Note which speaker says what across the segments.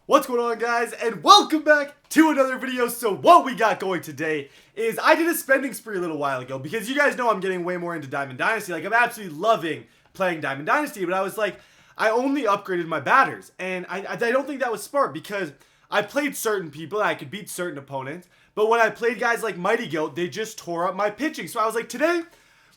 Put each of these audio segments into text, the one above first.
Speaker 1: What's going on, guys, and welcome back to another video. So what we got going today is I did a spending spree a little while ago because you guys know I'm getting way more into Diamond Dynasty. Like, I'm absolutely loving playing Diamond Dynasty, but I was like, I only upgraded my batters, and I don't think that was smart because I played certain people and I could beat certain opponents, but when I played guys like Mighty Goat, they just tore up my pitching. So I was like, today,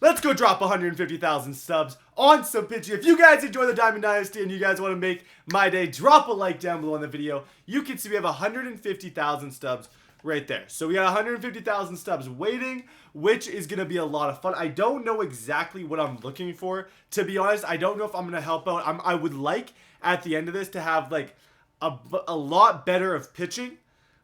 Speaker 1: let's go drop 150,000 subs on some pitching. If you guys enjoy the Diamond Dynasty and you guys want to make my day, drop a like down below in the video. You can see we have 150,000 subs right there. So we got 150,000 subs waiting, which is going to be a lot of fun. I don't know exactly what I'm looking for. To be honest, I don't know if I'm going to help out. I would like, at the end of this, to have like a lot better of pitching.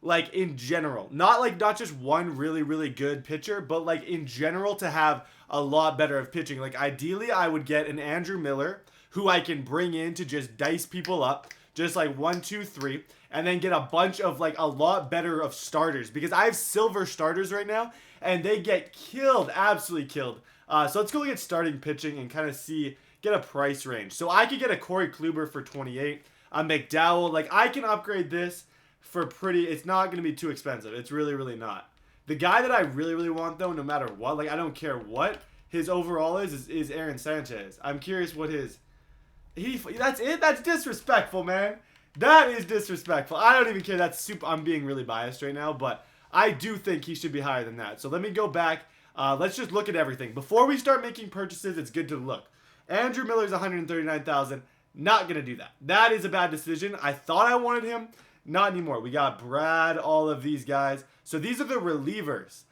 Speaker 1: Like, in general, not just one really good pitcher, but like in general to have a lot better of pitching. Like, ideally I would get an Andrew Miller who I can bring in to just dice people up, just like 1, 2, 3, and then get a bunch of like a lot better of starters, because I have silver starters right now and they get killed, absolutely killed. So let's go look at starting pitching and kind of get a price range. So I could get a Corey Kluber for 28, a McDowell. Like, I can upgrade this for it's not going to be too expensive. It's really not. The guy that I really want, though, no matter what, like, I don't care what his overall is Aaron Sanchez. I'm curious what that's it? That's disrespectful, man. That is disrespectful. I don't even care. I'm being really biased right now, but I do think he should be higher than that. So let me go back. Let's just look at everything. Before we start making purchases, it's good to look. Andrew Miller's 139,000. Not going to do that. That is a bad decision. I thought I wanted him. Not anymore. We got Brad, all of these guys. So these are the relievers.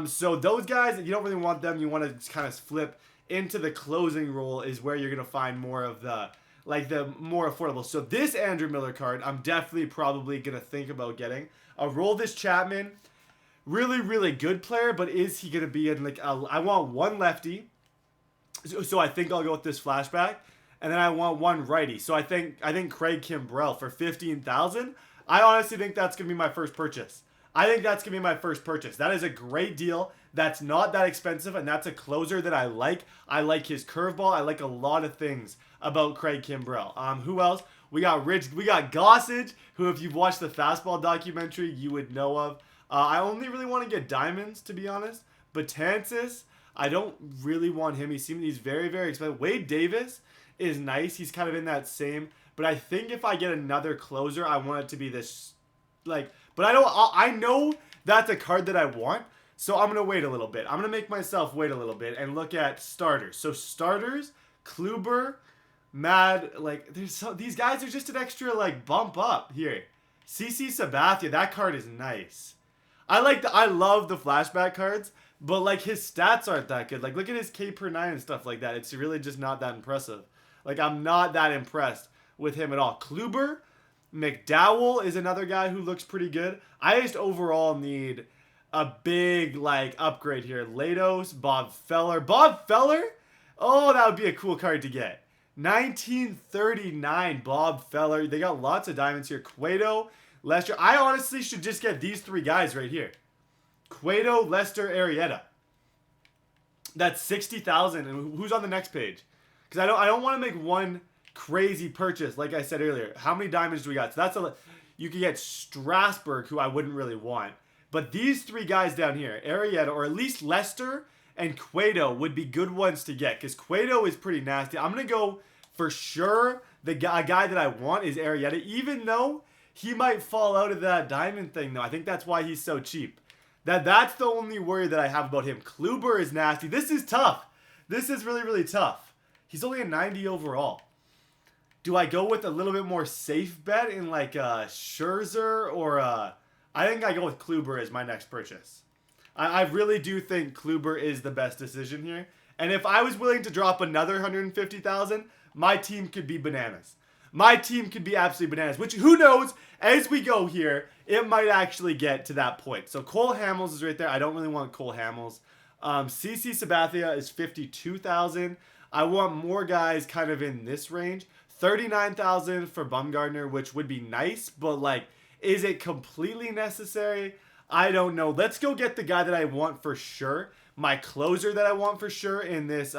Speaker 1: So those guys, you don't really want them. You want to kind of flip into the closing role is where you're going to find more of the more affordable. So this Andrew Miller card, I'm definitely probably going to think about getting. I'll roll this Chapman. Really good player, but is he going to be in like I want one lefty. So I think I'll go with this flashback. And then I want one righty. So I think Craig Kimbrell for 15,000. I honestly think that's going to be my first purchase. That is a great deal. That's not that expensive, and that's a closer that I like. I like his curveball. I like a lot of things about Craig Kimbrell. Who else? We got Gossage, who, if you've watched the fastball documentary, you would know of. I only really want to get diamonds, to be honest. Betances, I don't really want him. He's very expensive. Wade Davis is nice. He's kind of in that same. But I think if I get another closer, I want it to be this, like, but I know that's a card that I want, so I'm going to wait a little bit. I'm going to make myself wait a little bit and look at starters. So starters, Kluber, Mad, like, these guys are just an extra, like, bump up here. CC Sabathia, that card is nice. I love the flashback cards, but, like, his stats aren't that good. Like, look at his K per 9 and stuff like that. It's really just not that impressive. Like, I'm not that impressed with him at all. Kluber, McDowell is another guy who looks pretty good. I just overall need a big, like, upgrade here. Latos, Bob Feller. Oh, that would be a cool card to get. 1939 Bob Feller. They got lots of diamonds here. Cueto, Lester. I honestly should just get these three guys right here. Cueto, Lester, Arrieta. That's 60,000. And who's on the next page? Because I don't want to make one crazy purchase. Like I said earlier, how many diamonds do we got? So you could get Strasburg, who I wouldn't really want. But these three guys down here, Arrieta, or at least Lester and Cueto, would be good ones to get, because Cueto is pretty nasty. I'm going to go for sure. A guy that I want is Arrieta, even though he might fall out of that diamond thing, though. I think that's why he's so cheap. That's the only worry that I have about him. Kluber is nasty. This is tough. This is really tough. He's only a 90 overall. Do I go with a little bit more safe bet in like Scherzer or I think I go with Kluber as my next purchase. I really do think Kluber is the best decision here. And if I was willing to drop another 150,000, my team could be bananas. My team could be absolutely bananas, which, who knows, as we go here, it might actually get to that point. So Cole Hamels is right there. I don't really want Cole Hamels. CC Sabathia is 52,000. I want more guys kind of in this range. 39,000 for Bumgarner, which would be nice, but like, is it completely necessary? I don't know. Let's go get the guy that I want for sure. My closer that I want for sure in this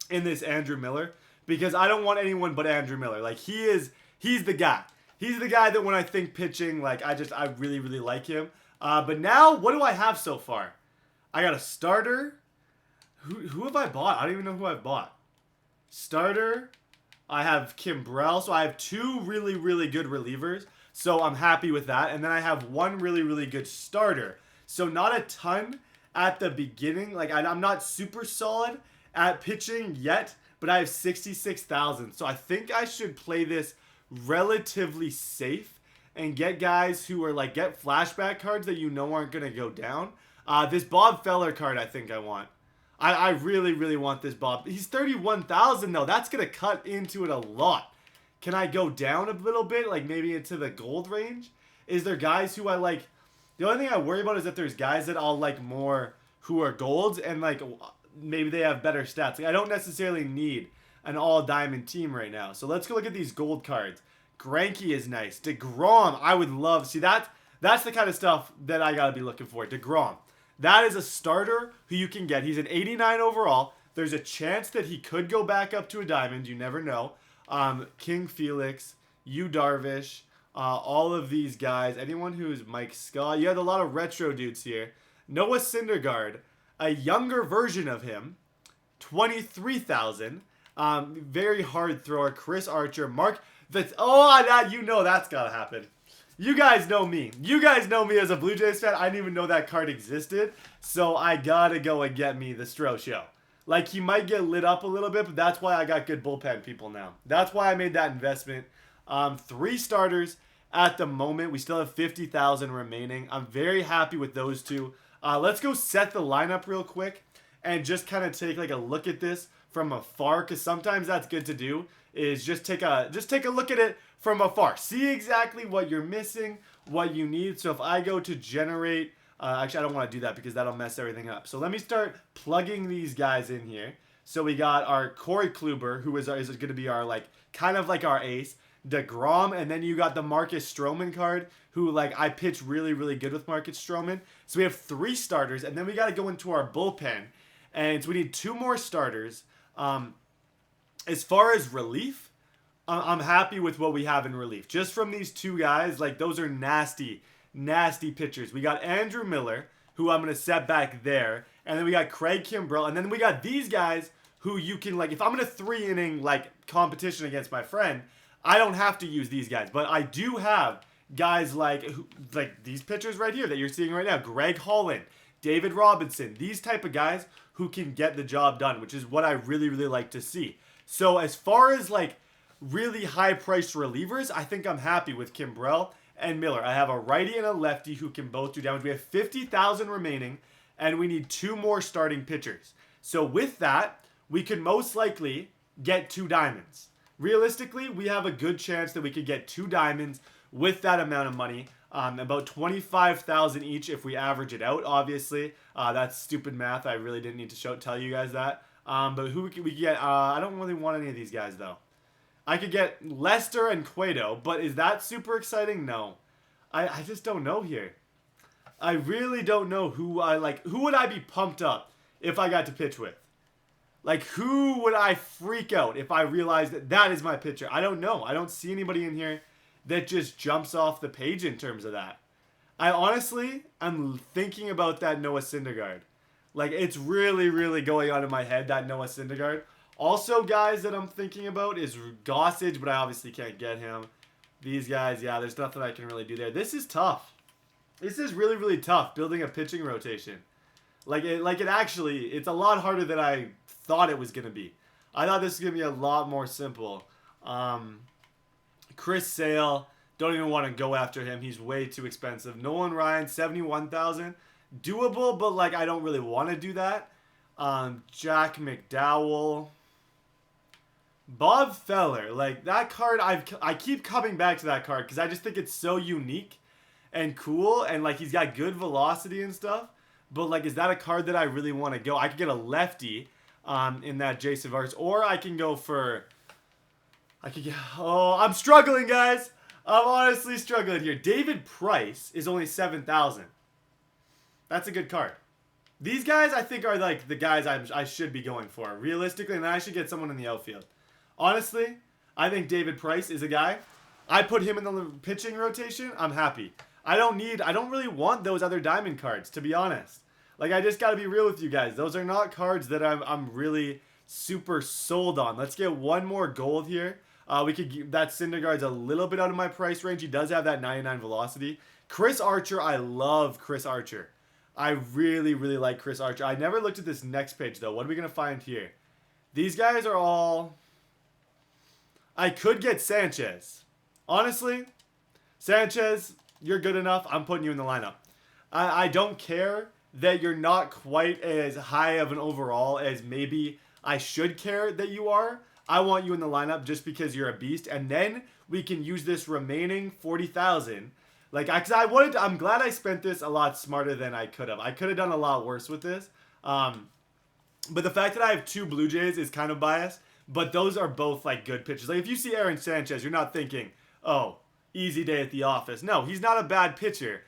Speaker 1: Andrew Miller, because I don't want anyone but Andrew Miller. Like, he's the guy. He's the guy that when I think pitching, like, I really, really like him. But now, what do I have so far? I got a starter. Who have I bought? I don't even know who I've bought. Starter. I have Kimbrel. So I have 2 really, really good relievers. So I'm happy with that. And then I have 1 really, really good starter. So not a ton at the beginning. Like, I'm not super solid at pitching yet. But I have 66,000. So I think I should play this relatively safe. And get guys who are, like, get flashback cards that you know aren't going to go down. This Bob Feller card I think I want. I really, really want this Bob. He's 31,000 though. That's going to cut into it a lot. Can I go down a little bit? Like maybe into the gold range? Is there guys who I like? The only thing I worry about is that there's guys that I'll like more who are golds and like maybe they have better stats. Like, I don't necessarily need an all diamond team right now. So let's go look at these gold cards. Greinke is nice. DeGrom, I would love. See, that's the kind of stuff that I got to be looking for. DeGrom. That is a starter who you can get. He's an 89 overall. There's a chance that he could go back up to a diamond. You never know. King Felix, Yu Darvish, all of these guys. Anyone who's Mike Scott. You have a lot of retro dudes here. Noah Syndergaard, a younger version of him, 23,000. Very hard thrower. Chris Archer, Mark. You know that's got to happen. You guys know me. You guys know me as a Blue Jays fan. I didn't even know that card existed. So I gotta go and get me the Stro Show. Like, he might get lit up a little bit, but that's why I got good bullpen people now. That's why I made that investment. 3 starters at the moment. We still have 50,000 remaining. I'm very happy with those 2. Let's go set the lineup real quick and just kind of take like a look at this from afar, because sometimes that's good to do. Is just take a look at it from afar. See exactly what you're missing, what you need. So if I go to generate, actually I don't want to do that because that'll mess everything up. So let me start plugging these guys in here. So we got our Corey Kluber, who is going to be our like kind of like our ace, DeGrom, and then you got the Marcus Stroman card, who like I pitch really, really good with Marcus Stroman. So we have 3 starters, and then we got to go into our bullpen, and so we need 2 more starters. As far as relief, I'm happy with what we have in relief. Just from these 2 guys, like those are nasty, nasty pitchers. We got Andrew Miller, who I'm going to set back there. And then we got Craig Kimbrel. And then we got these guys who you can, like, if I'm in a 3-inning, like, competition against my friend, I don't have to use these guys. But I do have guys like these pitchers right here that you're seeing right now. Greg Holland, David Robinson, these type of guys who can get the job done, which is what I really, really like to see. So as far as, like, really high-priced relievers, I think I'm happy with Kimbrel and Miller. I have a righty and a lefty who can both do damage. We have 50,000 remaining, and we need 2 more starting pitchers. So with that, we could most likely get 2 diamonds. Realistically, we have a good chance that we could get 2 diamonds with that amount of money. About 25,000 each if we average it out, obviously. That's stupid math. I really didn't need to tell you guys that. But who we could get? I don't really want any of these guys, though. I could get Lester and Cueto, but is that super exciting? No. I just don't know here. I really don't know who I like. Who would I be pumped up if I got to pitch with? Like, who would I freak out if I realized that that is my pitcher? I don't know. I don't see anybody in here that just jumps off the page in terms of that. I'm thinking about that Noah Syndergaard. Like, it's really, really going on in my head, that Noah Syndergaard. Also, guys that I'm thinking about is Gossage, but I obviously can't get him. These guys, yeah, there's nothing I can really do there. This is tough. This is really, really tough, building a pitching rotation. It's a lot harder than I thought it was going to be. I thought this was going to be a lot more simple. Chris Sale, don't even want to go after him. He's way too expensive. Nolan Ryan, 71,000. Doable, but, like, I don't really want to do that. Jack McDowell. Bob Feller, like, that card, I keep coming back to that card because I just think it's so unique and cool, and, like, he's got good velocity and stuff, but, like, is that a card that I really want to go? I could get a lefty in that Jason Vargas, or I can go for, I'm struggling, guys. I'm honestly struggling here. David Price is only 7,000. That's a good card. These guys, I think, are, like, the guys I should be going for, realistically, and then I should get someone in the outfield. Honestly, I think David Price is a guy I put him in the pitching rotation, I'm happy. I don't really want those other diamond cards, to be honest. Like, I just got to be real with you guys. Those are not cards that I'm really super sold on. Let's get one more gold here. We could give, that Syndergaard's a little bit out of my price range. He does have that 99 velocity. Chris Archer, I love Chris Archer. I really, really like Chris Archer. I never looked at this next page, though. What are we going to find here? These guys are all... I could get Sanchez. Honestly, Sanchez, you're good enough. I'm putting you in the lineup. I don't care that you're not quite as high of an overall as maybe I should care that you are. I want you in the lineup just because you're a beast. And then we can use this remaining 40,000. Like, I'm glad I spent this a lot smarter than I could have. I could have done a lot worse with this. But the fact that I have 2 Blue Jays is kind of biased. But those are both, like, good pitchers. Like, if you see Aaron Sanchez, you're not thinking, oh, easy day at the office. No, he's not a bad pitcher.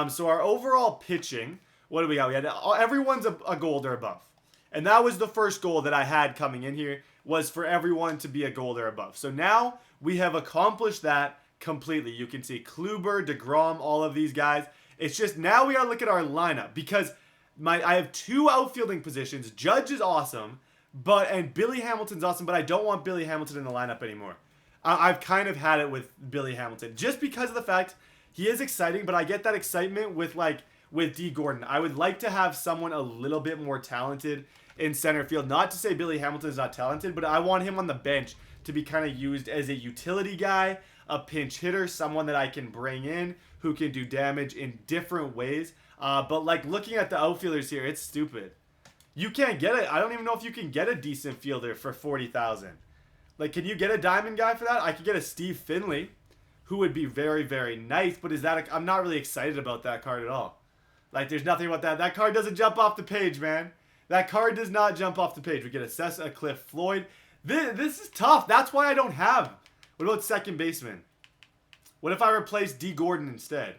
Speaker 1: So our overall pitching, what do we got? We had everyone's a gold or above. And that was the first goal that I had coming in here, was for everyone to be a gold or above. So now we have accomplished that completely. You can see Kluber, DeGrom, all of these guys. It's just now we gotta look at our lineup because I have 2 outfielding positions. Judge is awesome, and Billy Hamilton's awesome, but I don't want Billy Hamilton in the lineup anymore. I've kind of had it with Billy Hamilton just because of the fact he is exciting, but I get that excitement with D. Gordon. I would like to have someone a little bit more talented in center field. Not to say Billy Hamilton is not talented, but I want him on the bench to be kind of used as a utility guy, a pinch hitter, someone that I can bring in who can do damage in different ways. But like looking at the outfielders here, it's stupid. You can't get it. I don't even know if you can get a decent fielder for 40,000. Like, can you get a diamond guy for that? I could get a Steve Finley, who would be very, very nice. But I'm not really excited about that card at all. Like, there's nothing about that. That card doesn't jump off the page, man. That card does not jump off the page. We get a Cliff Floyd. This is tough. That's why I don't have. What about second baseman? What if I replace D. Gordon instead?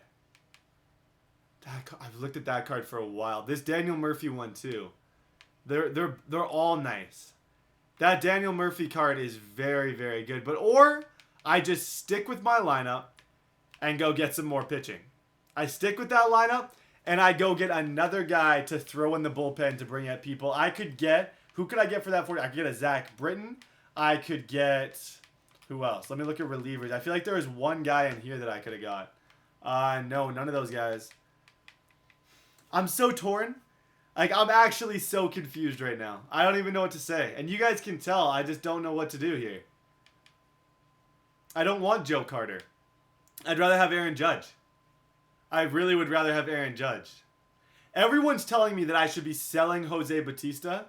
Speaker 1: I've looked at that card for a while. This Daniel Murphy one too. They're all nice. That Daniel Murphy card is very, very good. Or I just stick with my lineup and go get some more pitching. I stick with that lineup and I go get another guy to throw in the bullpen to bring at people. I could get, who could I get for that 40? I could get a Zach Britton. I could get, who else? Let me look at relievers. I feel like there was one guy in here that I could have got. No, none of those guys. I'm so torn. Like, I'm actually so confused right now. I don't even know what to say. And you guys can tell, I just don't know what to do here. I don't want Joe Carter. I'd rather have Aaron Judge. I really would rather have Aaron Judge. Everyone's telling me that I should be selling Jose Bautista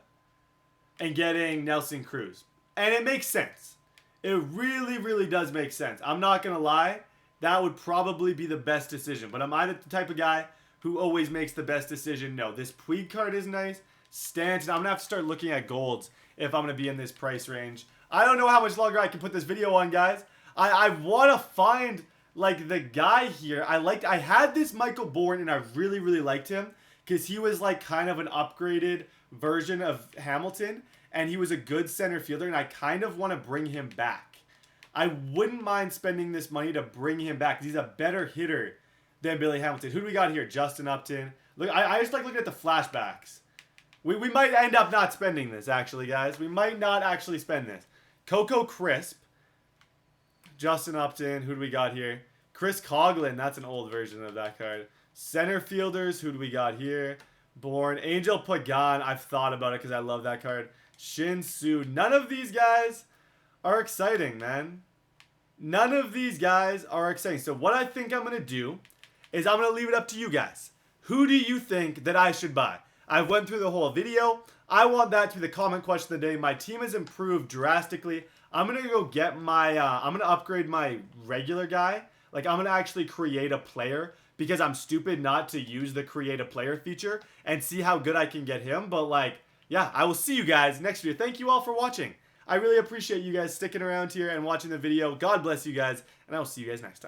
Speaker 1: and getting Nelson Cruz. And it makes sense. It really, really does make sense. I'm not going to lie. That would probably be the best decision. But am I the type of guy who always makes the best decision? No. This Puig card is nice. Stanton. I'm going to have to start looking at golds if I'm going to be in this price range. I don't know how much longer I can put this video on, guys. I want to find, like, the guy here. I had this Michael Bourne, and I really, really liked him because he was, like, kind of an upgraded version of Hamilton, and he was a good center fielder, and I kind of want to bring him back. I wouldn't mind spending this money to bring him back because he's a better hitter than Billy Hamilton. Who do we got here? Justin Upton. Look, I just like looking at the flashbacks. We might end up not spending this, actually, guys. We might not actually spend this. Coco Crisp. Justin Upton. Who do we got here? Chris Coughlin. That's an old version of that card. Center fielders. Who do we got here? Bourne. Angel Pagan. I've thought about it because I love that card. Shin Su. None of these guys are exciting, man. None of these guys are exciting. So what I think I'm going to do is I'm going to leave it up to you guys. Who do you think that I should buy? I've went through the whole video. I want that to be the comment question of the day. My team has improved drastically. I'm going to go get my, I'm going to upgrade my regular guy. Like, I'm going to actually create a player because I'm stupid not to use the create a player feature and see how good I can get him. But, like, yeah, I will see you guys next video. Thank you all for watching. I really appreciate you guys sticking around here and watching the video. God bless you guys, and I will see you guys next time.